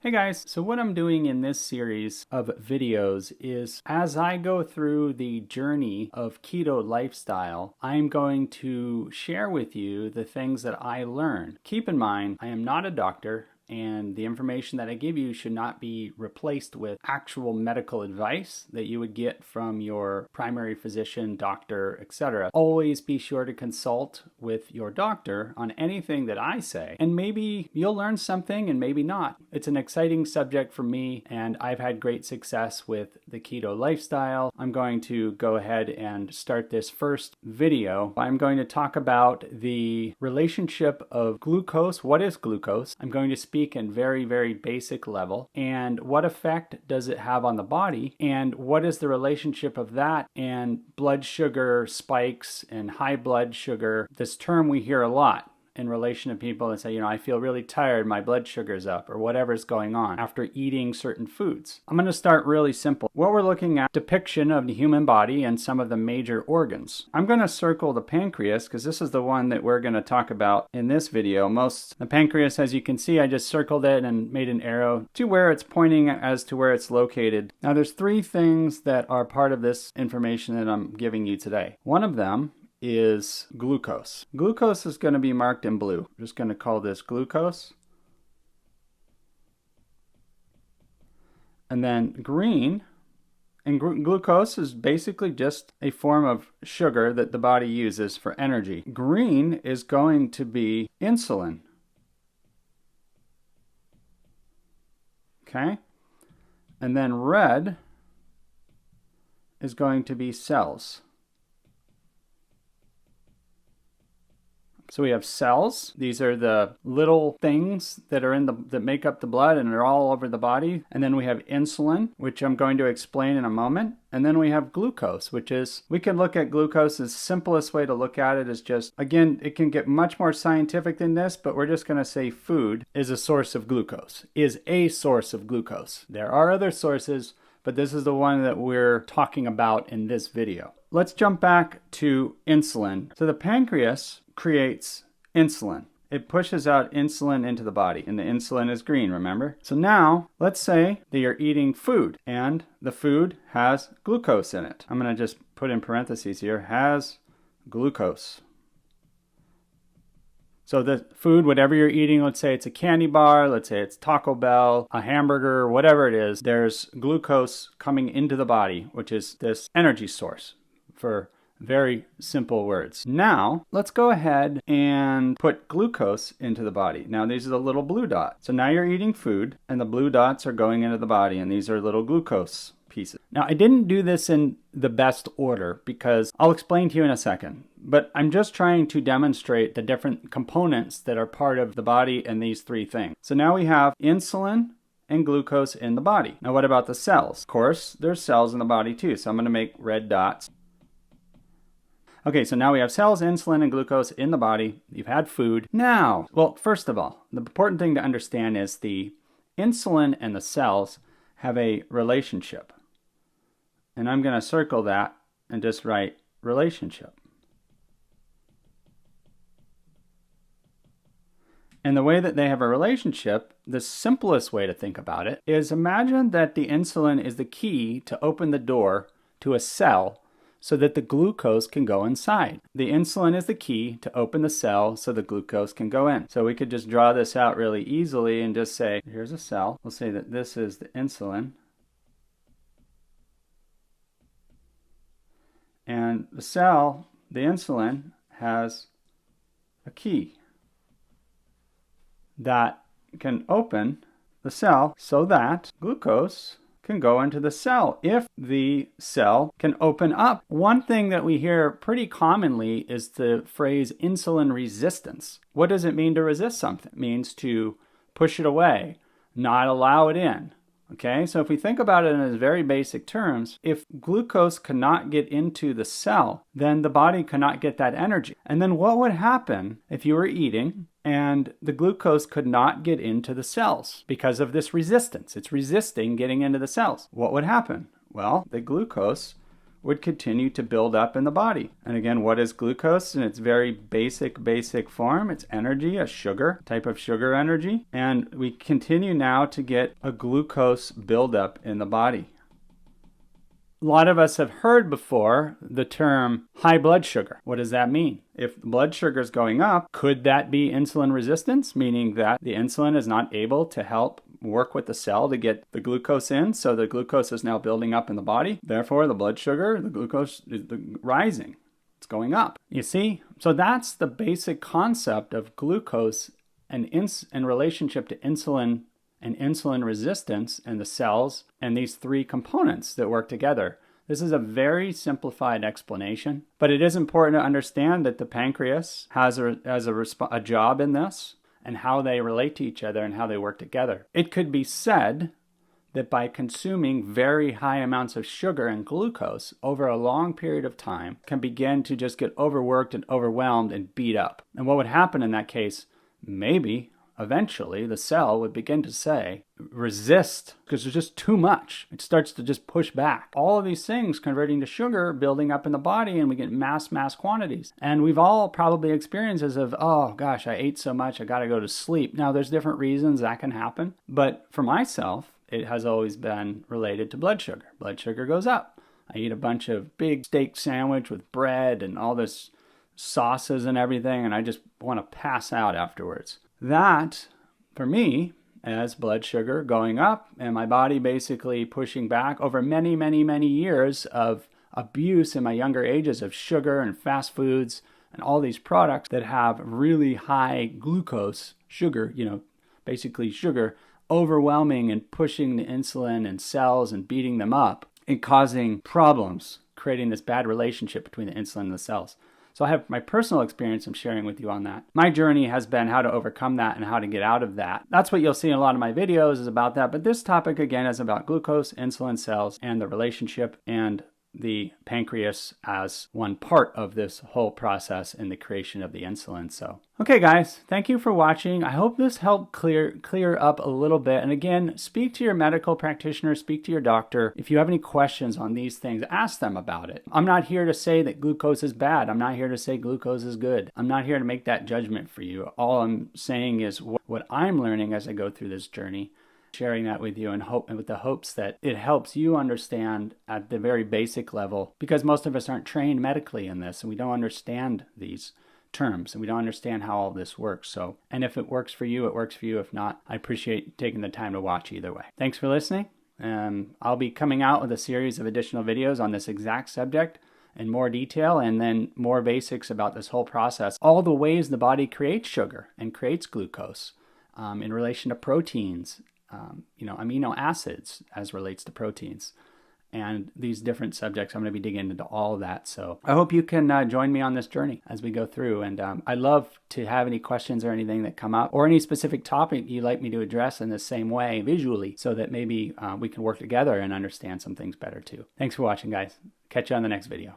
Hey guys, so what I'm doing in this series of videos is as I go through the journey of keto lifestyle, I'm going to share with you the things that I learned. Keep in mind, I am not a doctor, and the information that I give you should not be replaced with actual medical advice that you would get from your primary physician, doctor, etc. Always be sure to consult with your doctor on anything that I say, and maybe you'll learn something and maybe not. It's an exciting subject for me, and I've had great success with the keto lifestyle. I'm going to go ahead and start this first video. I'm going to talk about the relationship of glucose. What is glucose? I'm going to speak in very basic level, and what effect does it have on the body, and what is the relationship of that and blood sugar spikes and high blood sugar. This term we hear a lot in relation to people that say, I feel really tired, my blood sugar's up, or whatever's going on after eating certain foods. I'm going to start really simple. What we're looking at, depiction of the human body and some of the major organs. I'm going to circle the pancreas because this is the one that we're going to talk about in this video. The pancreas, as you can see, I just circled it and made an arrow to where it's pointing as to where it's located. Now there's three things that are part of this information that I'm giving you today. One of them is glucose. Glucose is going to be marked in blue. I'm just going to call this glucose. And then green, and glucose is basically just a form of sugar that the body uses for energy. Green is going to be insulin. Okay? And then red is going to be cells. So we have cells. These are the little things that are that make up the blood and are all over the body. And then we have insulin, which I'm going to explain in a moment. And then we have glucose, which is, we can look at glucose. The simplest way to look at it is just, again, it can get much more scientific than this, but we're just going to say food is a source of glucose, is a source of glucose. There are other sources, but this is the one that we're talking about in this video. Let's jump back to insulin. So the pancreas creates insulin. It pushes out insulin into the body, and the insulin is green, remember? So now, let's say that you're eating food, and the food has glucose in it. I'm going to just put in parentheses here, has glucose. So the food, whatever you're eating, let's say it's a candy bar, let's say it's Taco Bell, a hamburger, whatever it is, there's glucose coming into the body, which is this energy source for very simple words. Now, let's go ahead and put glucose into the body. Now, these are the little blue dots. So now you're eating food, and the blue dots are going into the body, and these are little glucose pieces. Now, I didn't do this in the best order because I'll explain to you in a second, but I'm just trying to demonstrate the different components that are part of the body and these three things. So now we have insulin and glucose in the body. Now, what about the cells? Of course, there's cells in the body too, so I'm going to make red dots. Okay, so now we have cells, insulin, and glucose in the body. You've had food. Now, well, first of all, the important thing to understand is the insulin and the cells have a relationship. And I'm going to circle that and just write relationship. And the way that they have a relationship, the simplest way to think about it is imagine that the insulin is the key to open the door to a cell so that the glucose can go inside. The insulin is the key to open the cell so the glucose can go in. So we could just draw this out really easily and just say, here's a cell. We'll say that this is the insulin. And the cell, the insulin, has a key that can open the cell so that glucose can go into the cell if the cell can open up. One thing that we hear pretty commonly is the phrase insulin resistance. What does it mean to resist something? It means to push it away, not allow it in. Okay, so if we think about it in very basic terms, if glucose cannot get into the cell, then the body cannot get that energy. And then what would happen if you were eating and the glucose could not get into the cells because of this resistance? It's resisting getting into the cells. What would happen? Well, the glucose would continue to build up in the body. And again, what is glucose in its very basic form? It's energy, a sugar, type of sugar energy. And we continue now to get a glucose buildup in the body. A lot of us have heard before the term high blood sugar. What does that mean? If blood sugar is going up, could that be insulin resistance, meaning that the insulin is not able to help work with the cell to get the glucose in, so the glucose is now building up in the body. Therefore, the blood sugar, the glucose is rising. It's going up. You see? So that's the basic concept of glucose and in relationship to insulin and insulin resistance in the cells and these three components that work together. This is a very simplified explanation, but it is important to understand that the pancreas has a job in this and how they relate to each other and how they work together. It could be said that by consuming very high amounts of sugar and glucose over a long period of time can begin to just get overworked and overwhelmed and beat up. And what would happen in that case? Maybe eventually the cell would begin to say, resist, because there's just too much. It starts to just push back. All of these things converting to sugar, building up in the body, and we get mass quantities. And we've all probably experiences of, oh gosh, I ate so much, I gotta go to sleep. Now there's different reasons that can happen, but for myself, it has always been related to blood sugar. Blood sugar goes up. I eat a bunch of big steak sandwich with bread and all this sauces and everything, and I just want to pass out afterwards. That, for me, as blood sugar going up and my body basically pushing back over many years of abuse in my younger ages of sugar and fast foods and all these products that have really high glucose, sugar, basically sugar, overwhelming and pushing the insulin and cells and beating them up and causing problems, creating this bad relationship between the insulin and the cells. So I have my personal experience I'm sharing with you on that. My journey has been how to overcome that and how to get out of that. That's what you'll see in a lot of my videos is about that. But this topic, again, is about glucose, insulin, cells, and the relationship and the pancreas as one part of this whole process in the creation of the insulin. So, okay, guys, thank you for watching. I hope this helped clear up a little bit. And again, speak to your medical practitioner, speak to your doctor. If you have any questions on these things, ask them about it. I'm not here to say that glucose is bad. I'm not here to say glucose is good. I'm not here to make that judgment for you. All I'm saying is what I'm learning as I go through this journey, sharing that with you and with the hopes that it helps you understand at the very basic level, because most of us aren't trained medically in this and we don't understand these terms and we don't understand how all this works. So, and if it works for you, it works for you. If not, I appreciate taking the time to watch either way. Thanks for listening. I'll be coming out with a series of additional videos on this exact subject in more detail and then more basics about this whole process, all the ways the body creates sugar and creates glucose in relation to proteins, amino acids as relates to proteins, and these different subjects. I'm going to be digging into all of that. So I hope you can join me on this journey as we go through. And I'd love to have any questions or anything that come up or any specific topic you'd like me to address in the same way visually so that maybe we can work together and understand some things better too. Thanks for watching, guys. Catch you on the next video.